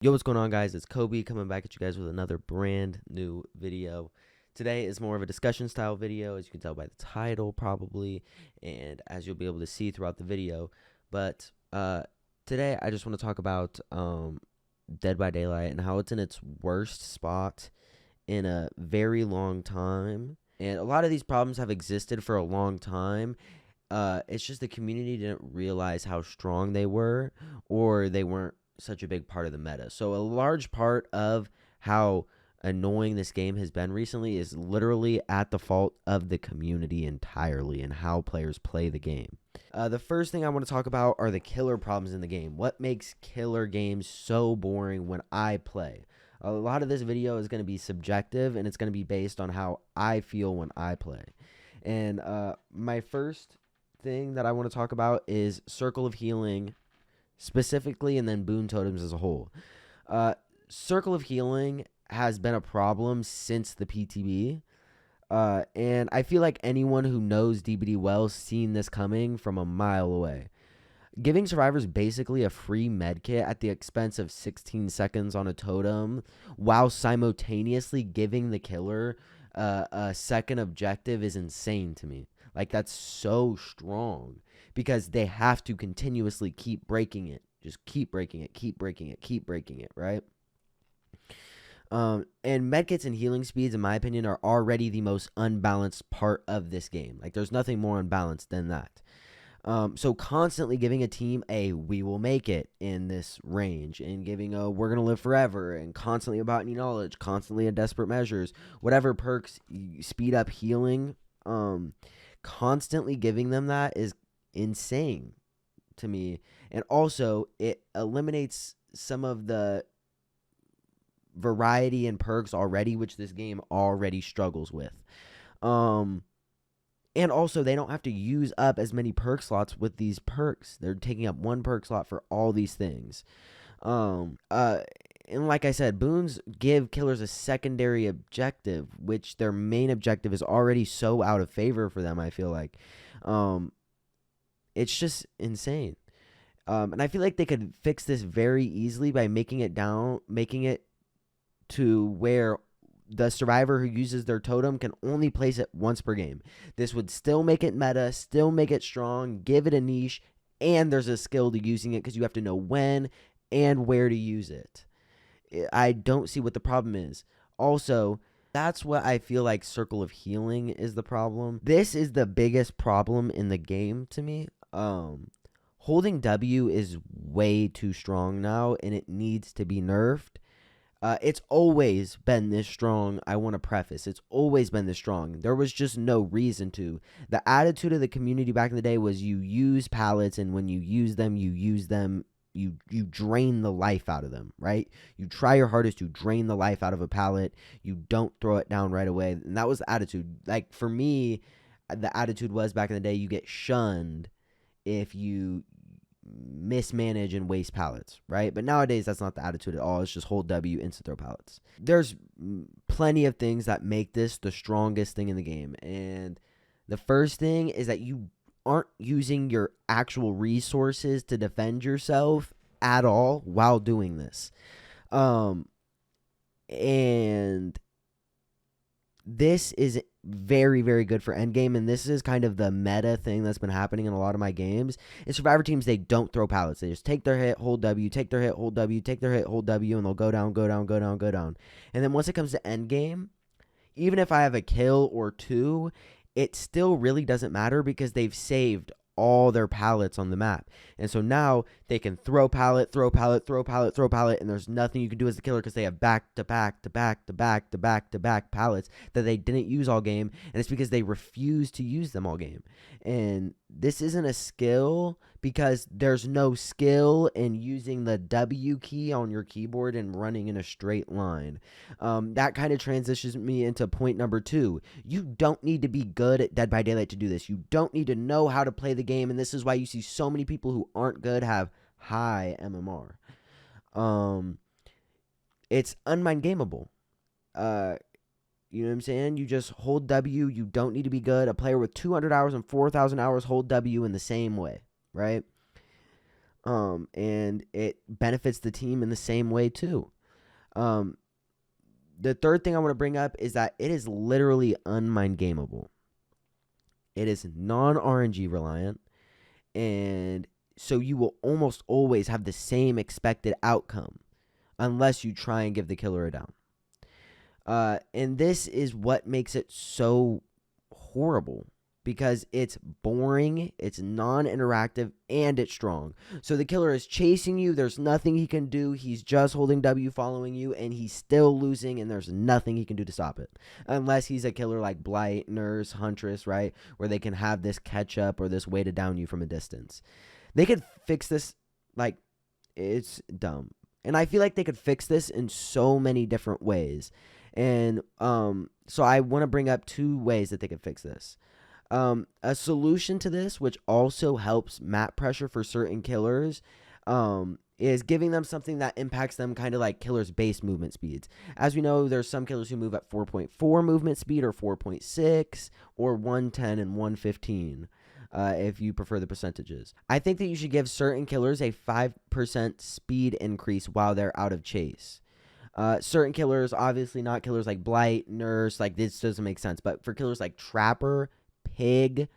Yo, what's going on, guys? It's Kobe coming back at you guys with another brand new video. Today is more of a discussion style video, as you can tell by the title, probably, and as you'll be able to see throughout the video. But today, I just want to talk about Dead by Daylight and how it's in its worst spot in a very long time. And a lot of these problems have existed for a long time. It's just the community didn't realize how strong they were, or they weren't such a big part of the meta. So a large part of how annoying this game has been recently is literally at the fault of the community entirely and how players play the game. The first thing I want to talk about are the killer problems in the game. What makes killer games so boring when I play? A lot of this video is going to be subjective, and it's going to be based on how I feel when I play. And my first thing that I want to talk about is Circle of Healing specifically, and then Boon Totems as a whole. Circle of Healing has been a problem since the PTB. And I feel like anyone who knows DBD well seen this coming from a mile away. Giving survivors basically a free med kit at the expense of 16 seconds on a totem, while simultaneously giving the killer a second objective, is insane to me. Like, that's so strong because they have to continuously keep breaking it. Just keep breaking it, keep breaking it, keep breaking it, right? And medkits and healing speeds, in my opinion, are already the most unbalanced part of this game. Like, there's nothing more unbalanced than that. So constantly giving a team a "we will make it" in this range, and giving a "we're gonna live forever," and constantly about any knowledge, constantly a desperate measures, whatever perks speed up healing, constantly giving them that is insane to me. And also, it eliminates some of the variety and perks already, which this game already struggles with. And also, they don't have to use up as many perk slots with these perks. They're taking up one perk slot for all these things. And like I said, boons give killers a secondary objective, which their main objective is already so out of favor for them, I feel like. It's just insane. And I feel like they could fix this very easily by making it to where the survivor who uses their totem can only place it once per game. This would still make it meta, still make it strong, give it a niche, and there's a skill to using it because you have to know when and where to use it. I don't see what the problem is. Also, that's what I feel like Circle of Healing is the problem. This is the biggest problem in the game to me. Holding W is way too strong now, and it needs to be nerfed. It's always been this strong. I want to preface, it's always been this strong. There was just no reason to. The attitude of the community back in the day was you use pallets, and when you use them, you drain the life out of them, right? You try your hardest to drain the life out of a pallet. You don't throw it down right away. And that was the attitude. Like, for me, the attitude was back in the day, you get shunned if you mismanage and waste pallets, right? But nowadays, that's not the attitude at all. It's just hold W, instant throw pallets. There's plenty of things that make this the strongest thing in the game. And the first thing is that you aren't using your actual resources to defend yourself at all while doing this. And this is very, very good for endgame, and this is kind of the meta thing that's been happening in a lot of my games. In Survivor teams, they don't throw pallets. They just take their hit, hold W, take their hit, hold W, take their hit, hold W, and they'll go down, go down, go down, go down. And then once it comes to endgame, even if I have a kill or two, it still really doesn't matter because they've saved all their pallets on the map. And so now they can throw pallet, throw pallet, throw pallet, throw pallet, and there's nothing you can do as the killer because they have back to back to back to back to back to back pallets that they didn't use all game, and it's because they refuse to use them all game. And this isn't a skill because there's no skill in using the W key on your keyboard and running in a straight line. That kind of transitions me into point number 2. You don't need to be good at Dead by Daylight to do this. You don't need to know how to play the game, and this is why you see so many people who aren't good have high MMR. It's unmind gameable. You know what I'm saying? You just hold W. You don't need to be good. A player with 200 hours and 4,000 hours hold W in the same way, right? And it benefits the team in the same way too. Um, the third thing I want to bring up is that it is literally unmind gameable. It is non-RNG reliant, and so you will almost always have the same expected outcome unless you try and give the killer a down. And this is what makes it so horrible, because it's boring, it's non-interactive, and it's strong. So the killer is chasing you, there's nothing he can do, he's just holding W following you, and he's still losing, and there's nothing he can do to stop it. Unless he's a killer like Blight, Nurse, Huntress, right? Where they can have this catch up or this way to down you from a distance. They could fix this, like, it's dumb. And I feel like they could fix this in so many different ways. And so I want to bring up 2 ways that they could fix this. A solution to this, which also helps map pressure for certain killers, is giving them something that impacts them kind of like killers' base movement speeds. As we know, there's some killers who move at 4.4 movement speed, or 4.6, or 110 and 115. If you prefer the percentages. I think that you should give certain killers a 5% speed increase while they're out of chase. Certain killers, obviously not killers like Blight, Nurse, like this doesn't make sense. But for killers like Trapper, Pig,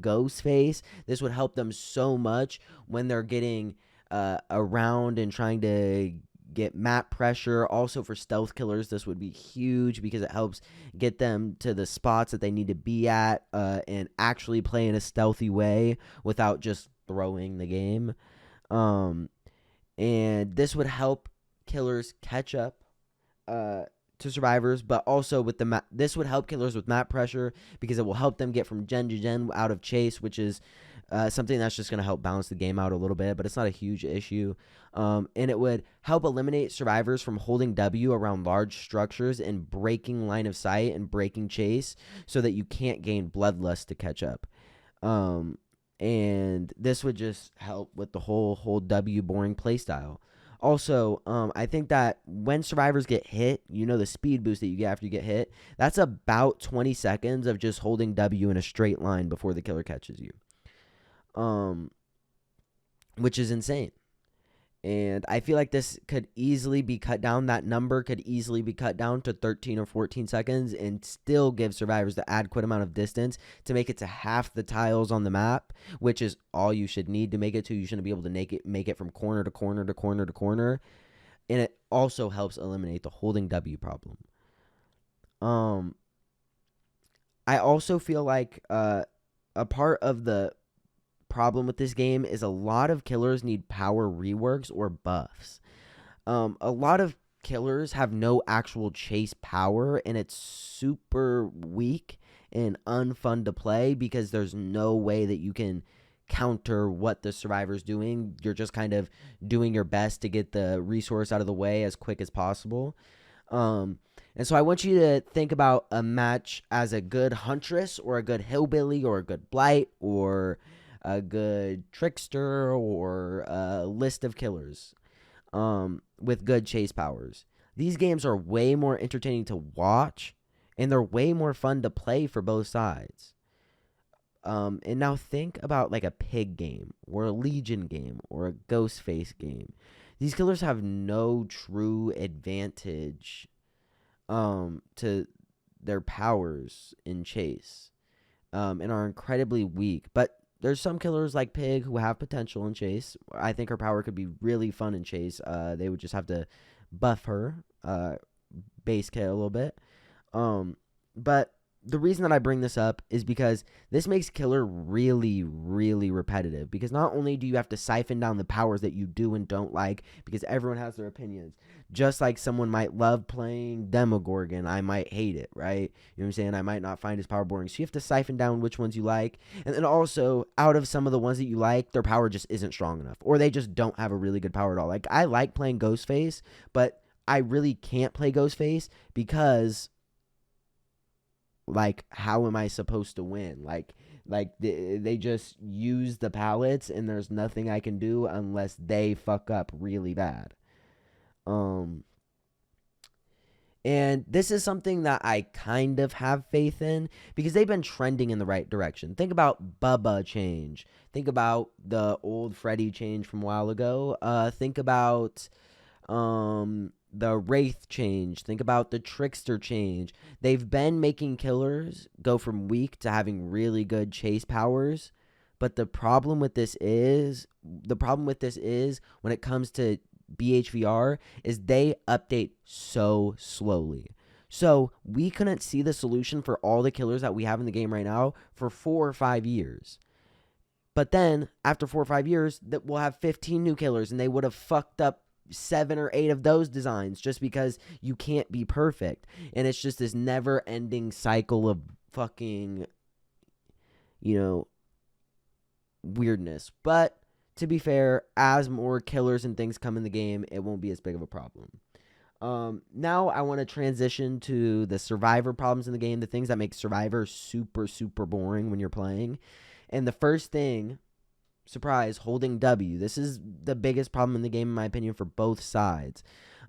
Ghostface, this would help them so much when they're getting around and trying to get map pressure. Also for stealth killers, this would be huge because it helps get them to the spots that they need to be at and actually play in a stealthy way without just throwing the game. And this would help killers catch up to survivors, but also with the this would help killers with map pressure because it will help them get from gen to gen out of chase, which is something that's just going to help balance the game out a little bit, but it's not a huge issue. And it would help eliminate survivors from holding W around large structures and breaking line of sight and breaking chase so that you can't gain bloodlust to catch up. And this would just help with the whole hold W boring playstyle. Also, I think that when survivors get hit, you know, the speed boost that you get after you get hit, that's about 20 seconds of just holding W in a straight line before the killer catches you. Which is insane. And I feel like this could easily be cut down. That number could easily be cut down to 13 or 14 seconds and still give survivors the adequate amount of distance to make it to half the tiles on the map, which is all you should need to make it to. You shouldn't be able to make it from corner to corner to corner to corner. And it also helps eliminate the holding W problem. I also feel like a part of the problem with this game is a lot of killers need power reworks or buffs. A lot of killers have no actual chase power, and it's super weak and unfun to play because there's no way that you can counter what the survivor's doing. You're just kind of doing your best to get the resource out of the way as quick as possible. And so I want you to think about a match as a good Huntress or a good Hillbilly or a good Blight or a good Trickster or a list of killers with good chase powers. These games are way more entertaining to watch, and they're way more fun to play for both sides. And now think about like a Pig game or a Legion game or a Ghostface game. These killers have no true advantage to their powers in chase and are incredibly weak. But there's some killers like Pig who have potential in chase. I think her power could be really fun in chase. They would just have to buff her base kit a little bit. But the reason that I bring this up is because this makes killer really, really repetitive. Because not only do you have to siphon down the powers that you do and don't like, because everyone has their opinions. Just like someone might love playing Demogorgon, I might hate it, right? You know what I'm saying? I might not find his power boring. So you have to siphon down which ones you like. And then also, out of some of the ones that you like, their power just isn't strong enough. Or they just don't have a really good power at all. Like, I like playing Ghostface, but I really can't play Ghostface because, like, how am I supposed to win? Like they just use the pallets, and there's nothing I can do unless they fuck up really bad. And And this is something that I kind of have faith in because they've been trending in the right direction. Think about Bubba change. Think about the old Freddy change from a while ago. Think about the Wraith change. Think about the Trickster change. They've been making killers go from weak to having really good chase powers. But the problem with this is when it comes to BHVR is they update so slowly. So we couldn't see the solution for all the killers that we have in the game right now for 4 or 5 years. But then after 4 or 5 years, that we'll have 15 new killers, and they would have fucked up 7 or 8 of those designs just because you can't be perfect. And it's just this never-ending cycle of fucking, weirdness. But to be fair, as more killers and things come in the game, it won't be as big of a problem. Now I want to transition to the survivor problems in the game, the things that make survivor super, super boring when you're playing. And the first thing, surprise, holding W. This is the biggest problem in the game, in my opinion, for both sides.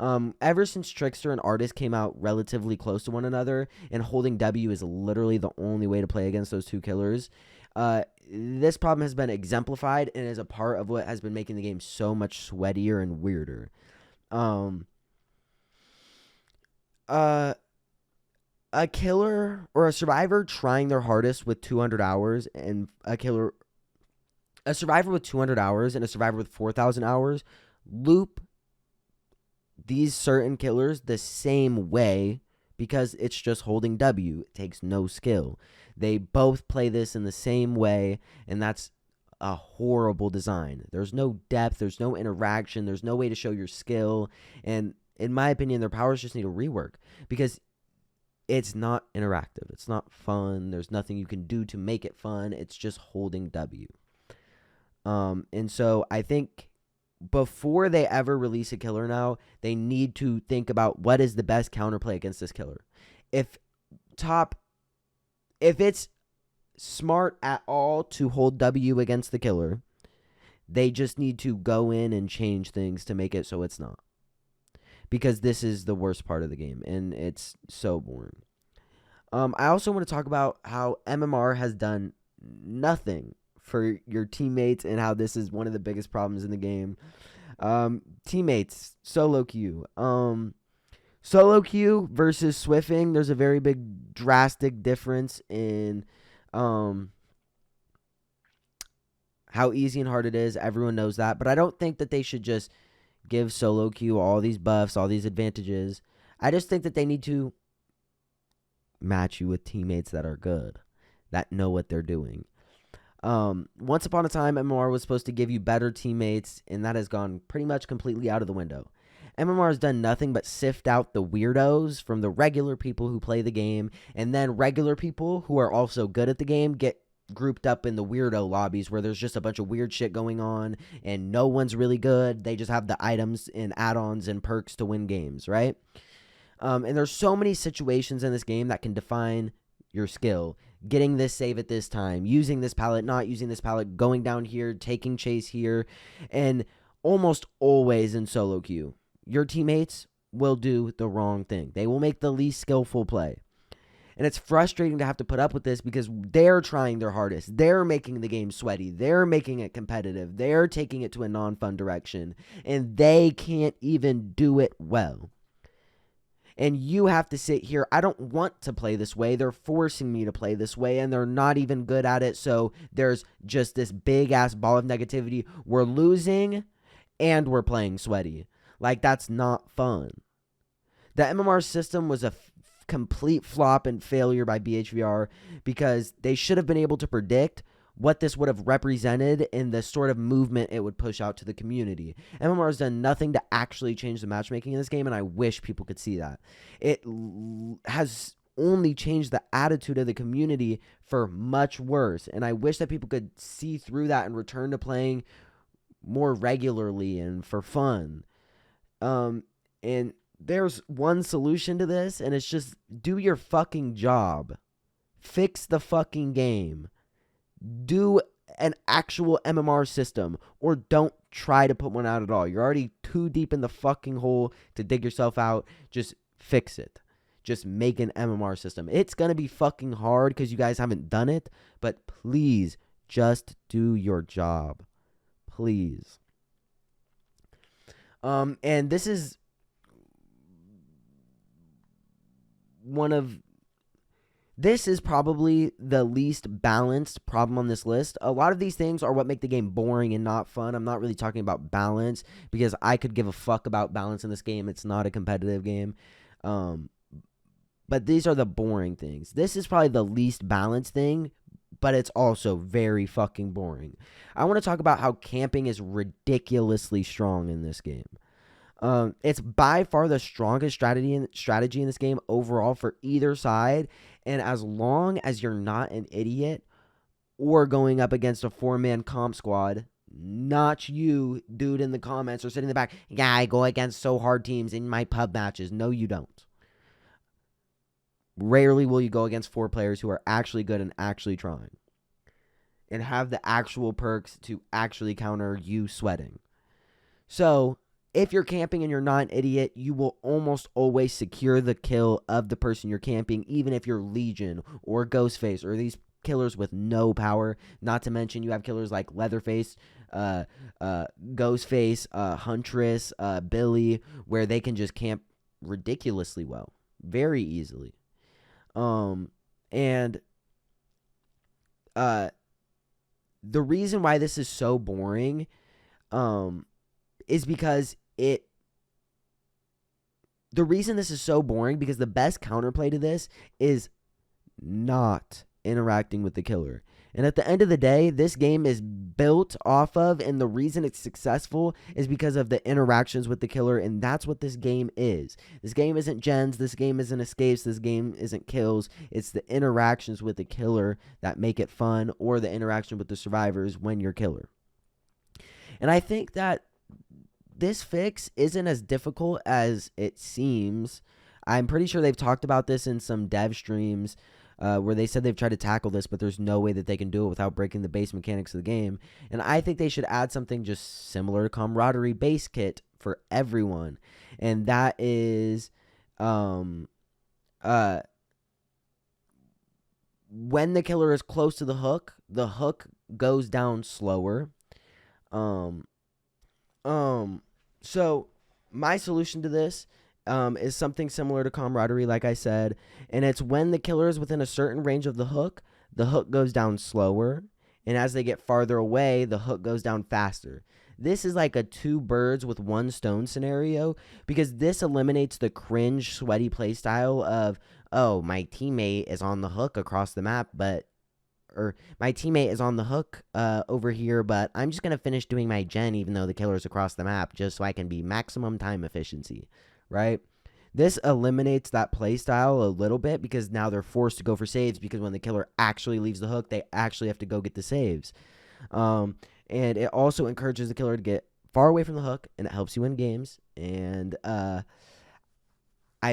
Ever since Trickster and Artist came out relatively close to one another, and holding W is literally the only way to play against those two killers, this problem has been exemplified and is a part of what has been making the game so much sweatier and weirder. A killer or a survivor trying their hardest with 200 hours and a survivor with 200 hours and a survivor with 4,000 hours loop these certain killers the same way because it's just holding W. It takes no skill. They both play this in the same way, and that's a horrible design. There's no depth. There's no interaction. There's no way to show your skill. And in my opinion, their powers just need a rework because it's not interactive. It's not fun. There's nothing you can do to make it fun. It's just holding W. And so I think before they ever release a killer now, they need to think about what is the best counterplay against this killer. If it's smart at all to hold W against the killer, they just need to go in and change things to make it so it's not. Because this is the worst part of the game, and it's so boring. I also want to talk about how MMR has done nothing for your teammates and how this is one of the biggest problems in the game. Teammates, solo queue. Solo queue versus swiffing, there's a very big drastic difference in how easy and hard it is. Everyone knows that, but I don't think that they should just give solo queue all these buffs, all these advantages. I just think that they need to match you with teammates that are good, that know what they're doing. Once upon a time, MMR was supposed to give you better teammates, and that has gone pretty much completely out of the window. MMR has done nothing but sift out the weirdos from the regular people who play the game, and then regular people who are also good at the game get grouped up in the weirdo lobbies where there's just a bunch of weird shit going on, and no one's really good. They just have the items and add-ons and perks to win games, right? And there's so many situations in this game that can define your skill. Getting this save at this time, using this pallet, not using this pallet, going down here, taking chase here, and almost always in solo queue, your teammates will do the wrong thing. They will make the least skillful play. And it's frustrating to have to put up with this because they're trying their hardest. They're making the game sweaty. They're making it competitive. They're taking it to a non-fun direction. And they can't even do it well. And you have to sit here. I don't want to play this way. They're forcing me to play this way, and they're not even good at it. So there's just this big-ass ball of negativity. We're losing, and we're playing sweaty. Like, that's not fun. The MMR system was a complete flop and failure by BHVR because they should have been able to predict what this would have represented in the sort of movement it would push out to the community. MMR has done nothing to actually change the matchmaking in this game, and I wish people could see that. It has only changed the attitude of the community for much worse, and I wish that people could see through that and return to playing more regularly and for fun. And there's one solution to this, and it's just do your fucking job. Fix the fucking game. Do an actual MMR system, or don't try to put one out at all. You're already too deep in the fucking hole to dig yourself out. Just fix it. just make an MMR system. It's going to be fucking hard because you guys haven't done it, but please just do your job. Please. And this is this is probably the least balanced problem on this list. A lot of these things are what make the game boring and not fun. I'm not really talking about balance because I could give a fuck about balance in this game. It's not a competitive game. But these are the boring things. This is probably the least balanced thing, but it's also very fucking boring. I want to talk about how camping is ridiculously strong in this game. It's by far the strongest strategy in this game overall for either side. And as long as you're not an idiot or going up against a 4-man comp squad, not you, dude, in the comments or sitting in the back, yeah, I go against so hard teams in my pub matches. No, you don't. Rarely will you go against 4 players who are actually good and actually trying and have the actual perks to actually counter you sweating. So if you're camping and you're not an idiot, you will almost always secure the kill of the person you're camping, even if you're Legion or Ghostface or these killers with no power. Not to mention you have killers like Leatherface, Ghostface, Huntress, Billy, where they can just camp ridiculously well, very easily. And the reason why this is so boring, is because the reason this is so boring because the best counterplay to this is not interacting with the killer. And at the end of the day, this game is built off of, and the reason it's successful is because of the interactions with the killer, and that's what this game is. This game isn't gens, this game isn't escapes, this game isn't kills. It's the interactions with the killer that make it fun, or the interaction with the survivors when you're killer. And I think that this fix isn't as difficult as it seems. I'm pretty sure they've talked about this in some dev streams where they said they've tried to tackle this, but there's no way that they can do it without breaking the base mechanics of the game. And I think they should add something just similar to Camaraderie base kit for everyone. And that is when the killer is close to the hook goes down slower. So my solution to this is something similar to Camaraderie, like I said, and it's when the killer is within a certain range of the hook goes down slower, and as they get farther away, the hook goes down faster. This is like a 2 birds with 1 stone scenario, because this eliminates the cringe, sweaty playstyle of, oh, my teammate is on the hook across the map, or my teammate is on the hook over here, but I'm just going to finish doing my gen even though the killer's across the map just so I can be maximum time efficiency, right? This eliminates that playstyle a little bit because now they're forced to go for saves because when the killer actually leaves the hook, they actually have to go get the saves. And it also encourages the killer to get far away from the hook, and it helps you win games. And I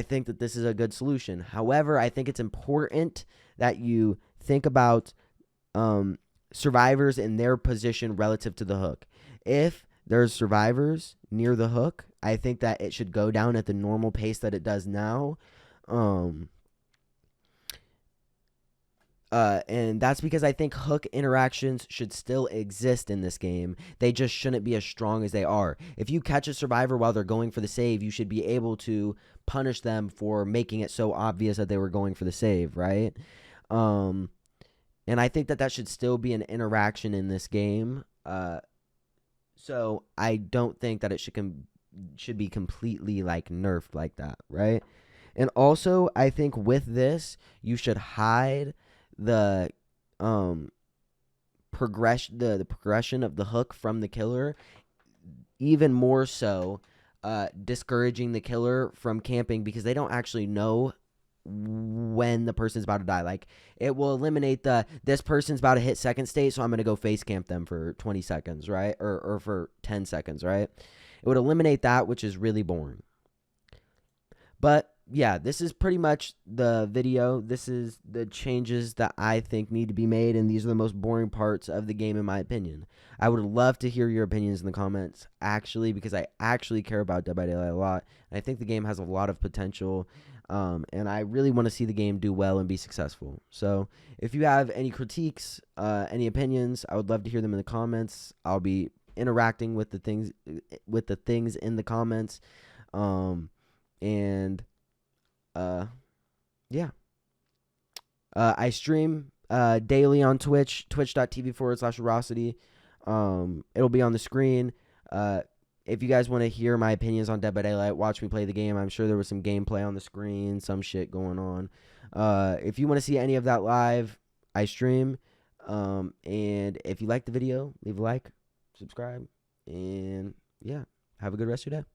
think that this is a good solution. However, I think it's important that you think about survivors in their position relative to the hook. If there's survivors near the hook, I think that it should go down at the normal pace that it does now. And that's because I think hook interactions should still exist in this game. They just shouldn't be as strong as they are. If you catch a survivor while they're going for the save, you should be able to punish them for making it so obvious that they were going for the save, right? And I think that should still be an interaction in this game. So I don't think that it should be completely like nerfed like that, right? And also, I think with this, you should hide the progression of the hook from the killer, even more so, discouraging the killer from camping because they don't actually know when the person's about to die. Like, it will eliminate this person's about to hit second state, so I'm going to go face camp them for 20 seconds, right? Or for 10 seconds, right? It would eliminate that, which is really boring. But yeah, this is pretty much the video. This is the changes that I think need to be made, and these are the most boring parts of the game, in my opinion. I would love to hear your opinions in the comments, actually, because I actually care about Dead by Daylight a lot, and I think the game has a lot of potential, and I really want to see the game do well and be successful. So if you have any critiques, any opinions, I would love to hear them in the comments. I'll be interacting with the things in the comments, and yeah. I stream daily on Twitch, twitch.tv/Rosity. It'll be on the screen. If you guys want to hear my opinions on Dead by Daylight, watch me play the game. I'm sure there was some gameplay on the screen, some shit going on. If you want to see any of that live, I stream. And if you like the video, leave a like, subscribe, and yeah, have a good rest of your day.